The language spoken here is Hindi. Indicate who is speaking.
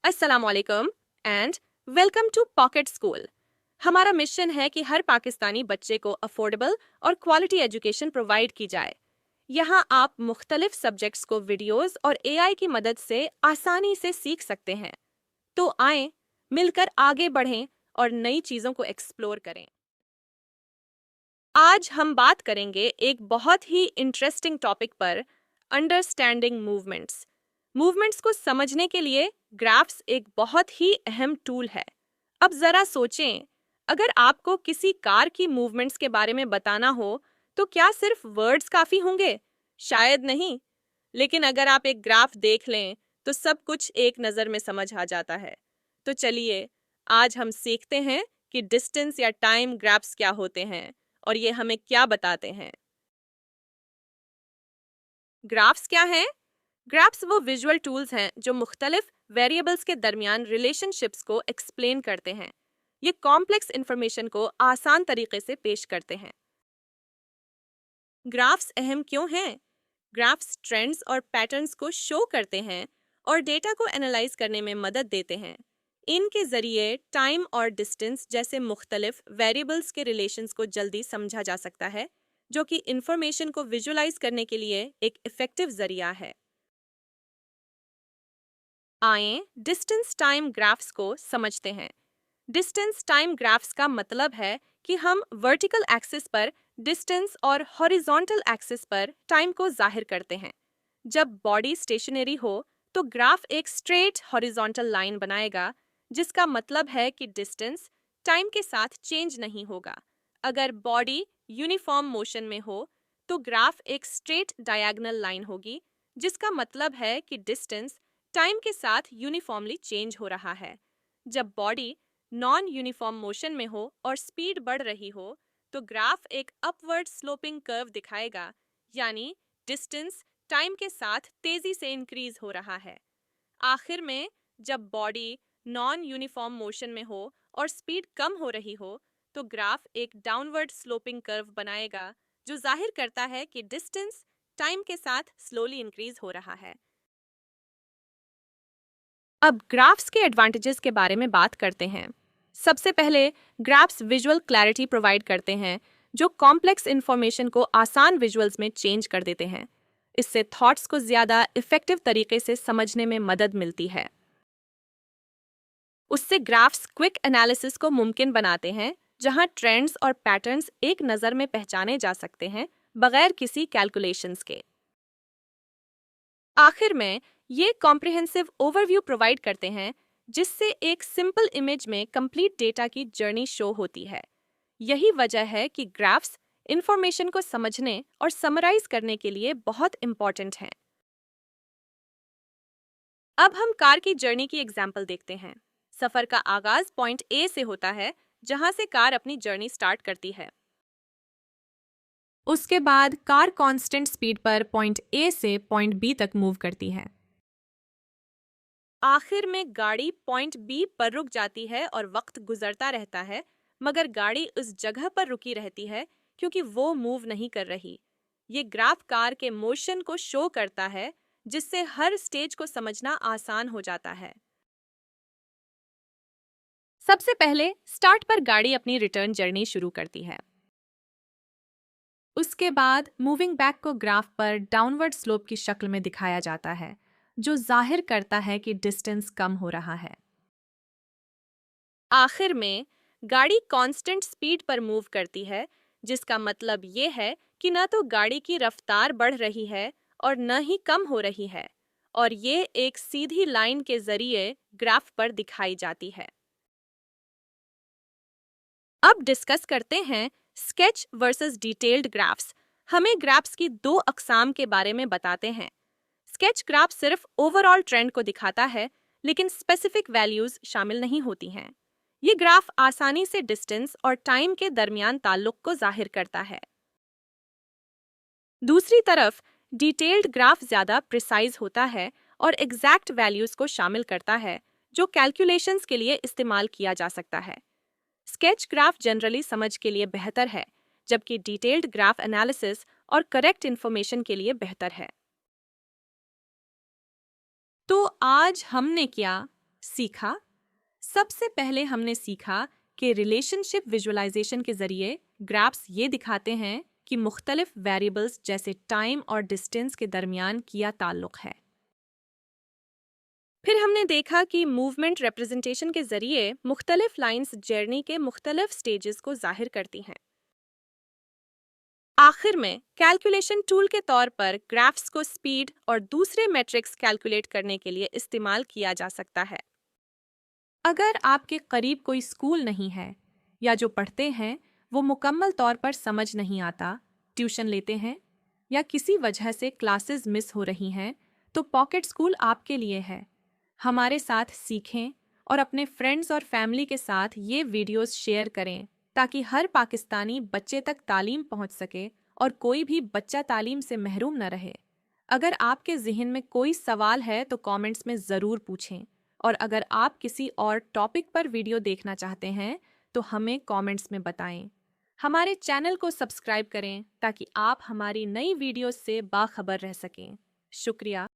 Speaker 1: अस्सलामुअलैकुम and welcome to pocket school. हमारा मिशन है कि हर पाकिस्तानी बच्चे को अफोर्डेबल और क्वालिटी एजुकेशन प्रोवाइड की जाए। यहाँ आप मुख्तलिफ सब्जेक्ट्स को वीडियोस और एआई की मदद से आसानी से सीख सकते हैं। तो आएं, मिलकर आगे बढ़ें और नई चीज़ों को एक्सप्लोर करें। आज हम बात करेंगे एक बहुत ही इंटरेस्टिंग टॉपिक पर, अंडरस्टैंडिंग मूवमेंट्स। मूवमेंट्स को समझने के लिए ग्राफ्स एक बहुत ही अहम टूल है। अब जरा सोचें, अगर आपको किसी कार की मूवमेंट्स के बारे में बताना हो तो क्या सिर्फ वर्ड्स काफी होंगे? शायद नहीं। लेकिन अगर आप एक ग्राफ देख लें तो सब कुछ एक नज़र में समझ आ जाता है। तो चलिए, आज हम सीखते हैं कि डिस्टेंस या टाइम ग्राफ्स क्या होते हैं और ये हमें क्या बताते हैं। ग्राफ्स क्या हैं? ग्राफ्स वो विजुअल टूल्स हैं जो मुख्तलिफ वेरिएबल्स के दरमियान रिलेशनशिप्स को एक्सप्लेन करते हैं। ये कॉम्प्लेक्स इंफॉर्मेशन को आसान तरीके से पेश करते हैं। ग्राफ्स अहम क्यों हैं? ग्राफ्स ट्रेंड्स और पैटर्न्स को शो करते हैं और डेटा को एनालाइज करने में मदद देते हैं। इनके जरिए टाइम और डिस्टेंस जैसे मुख्तलिफ वेरिएबल्स के रिलेशंस को जल्दी समझा जा सकता है, जो कि इंफॉर्मेशन को विजुअलाइज करने के लिए एक इफेक्टिव जरिया है। आइए डिस्टेंस टाइम ग्राफ्स को समझते हैं। डिस्टेंस टाइम ग्राफ्स का मतलब है कि हम वर्टिकल एक्सिस पर डिस्टेंस और हॉरिजॉन्टल एक्सिस पर टाइम को जाहिर करते हैं। जब बॉडी स्टेशनरी हो तो ग्राफ एक स्ट्रेट हॉरिजॉन्टल लाइन बनाएगा, जिसका मतलब है कि डिस्टेंस टाइम के साथ चेंज नहीं होगा। अगर बॉडी यूनिफॉर्म मोशन में हो तो ग्राफ एक स्ट्रेट डायगोनल लाइन होगी, जिसका मतलब है कि डिस्टेंस टाइम के साथ यूनिफॉर्मली चेंज हो रहा है। जब बॉडी नॉन यूनिफॉर्म मोशन में हो और स्पीड बढ़ रही हो तो ग्राफ एक अपवर्ड स्लोपिंग कर्व दिखाएगा, यानी डिस्टेंस टाइम के साथ तेजी से इंक्रीज हो रहा है। आखिर में, जब बॉडी नॉन यूनिफॉर्म मोशन में हो और स्पीड कम हो रही हो तो ग्राफ एक डाउनवर्ड स्लोपिंग कर्व बनाएगा, जो जाहिर करता है कि डिस्टेंस टाइम के साथ स्लोली इंक्रीज हो रहा है। अब ग्राफ्स के एडवांटेजेस के बारे में बात करते हैं। सबसे पहले, ग्राफ्स विजुअल क्लैरिटी प्रोवाइड करते हैं, जो कॉम्प्लेक्स इंफॉर्मेशन को आसान विजुअल्स में चेंज कर देते हैं। इससे थॉट्स को ज्यादा इफेक्टिव तरीके से समझने में मदद मिलती है। उससे ग्राफ्स क्विक एनालिसिस को मुमकिन बनाते हैं, जहां ट्रेंड्स और पैटर्न्स एक नज़र में पहचाने जा सकते हैं, बगैर किसी कैलकुलेशंस के। आखिर में, ये कॉम्प्रिहेंसिव ओवरव्यू प्रोवाइड करते हैं, जिससे एक सिंपल इमेज में कंप्लीट डेटा की जर्नी शो होती है। यही वजह है कि ग्राफ्स इंफॉर्मेशन को समझने और समराइज करने के लिए बहुत इंपॉर्टेंट हैं। अब हम कार की जर्नी की एग्जाम्पल देखते हैं। सफर का आगाज पॉइंट ए से होता है, जहां से कार अपनी जर्नी स्टार्ट करती है। उसके बाद कार कांस्टेंट स्पीड पर पॉइंट ए से पॉइंट बी तक मूव करती है। आखिर में गाड़ी पॉइंट बी पर रुक जाती है और वक्त गुजरता रहता है, मगर गाड़ी उस जगह पर रुकी रहती है क्योंकि वो मूव नहीं कर रही। ये ग्राफ कार के मोशन को शो करता है, जिससे हर स्टेज को समझना आसान हो जाता है। सबसे पहले स्टार्ट पर गाड़ी अपनी रिटर्न जर्नी शुरू करती है। उसके बाद मूविंग बैक को ग्राफ पर डाउनवर्ड स्लोप की शक्ल में दिखाया जाता है, जो जाहिर करता है कि डिस्टेंस कम हो रहा है। आखिर में, गाड़ी कांस्टेंट स्पीड पर मूव करती है, जिसका मतलब ये है कि न तो गाड़ी की रफ्तार बढ़ रही है और न ही कम हो रही है, और ये एक सीधी लाइन के जरिए ग्राफ पर दिखाई जाती है। अब डिस्कस करते हैं स्केच वर्सेस डिटेल्ड ग्राफ्स। हमें ग्राफ्स की दो अकसाम के बारे में बताते हैं। स्केच ग्राफ सिर्फ ओवरऑल ट्रेंड को दिखाता है, लेकिन स्पेसिफिक वैल्यूज शामिल नहीं होती हैं। ये ग्राफ आसानी से डिस्टेंस और टाइम के दरमियान ताल्लुक को जाहिर करता है। दूसरी तरफ, डिटेल्ड ग्राफ ज्यादा प्रिसाइज होता है और एग्जैक्ट वैल्यूज को शामिल करता है, जो कैलकुलेशंस के लिए इस्तेमाल किया जा सकता है। स्केच ग्राफ जनरली समझ के लिए बेहतर है, जबकि डिटेल्ड ग्राफ एनालिसिस और करेक्ट इंफॉर्मेशन के लिए बेहतर है। तो आज हमने क्या सीखा। सबसे पहले हमने सीखा कि रिलेशनशिप विजुअलाइजेशन के जरिए ग्राफ्स ये दिखाते हैं कि मुख्तलिफ वेरिएबल्स जैसे टाइम और डिस्टेंस के दरमियान क्या ताल्लुक है। फिर हमने देखा कि मूवमेंट रिप्रेजेंटेशन के जरिए मुख्तलिफ लाइंस जर्नी के मुख्तलिफ स्टेजेस को जाहिर करती हैं। आखिर में कैलकुलेशन टूल के तौर पर ग्राफ्स को स्पीड और दूसरे मैट्रिक्स कैलकुलेट करने के लिए इस्तेमाल किया जा सकता है। अगर आपके करीब कोई स्कूल नहीं है या जो पढ़ते हैं वो मुकम्मल तौर पर समझ नहीं आता, ट्यूशन लेते हैं या किसी वजह से क्लासेस मिस हो रही हैं, तो पॉकेट स्कूल आपके लिए है। हमारे साथ सीखें और अपने फ्रेंड्स और फैमिली के साथ ये वीडियोस शेयर करें ताकि हर पाकिस्तानी बच्चे तक तालीम पहुंच सके और कोई भी बच्चा तालीम से महरूम न रहे। अगर आपके जहन में कोई सवाल है तो कमेंट्स में ज़रूर पूछें, और अगर आप किसी और टॉपिक पर वीडियो देखना चाहते हैं तो हमें कमेंट्स में बताएं। हमारे चैनल को सब्सक्राइब करें ताकि आप हमारी नई वीडियोस से बाखबर रह सकें। शुक्रिया।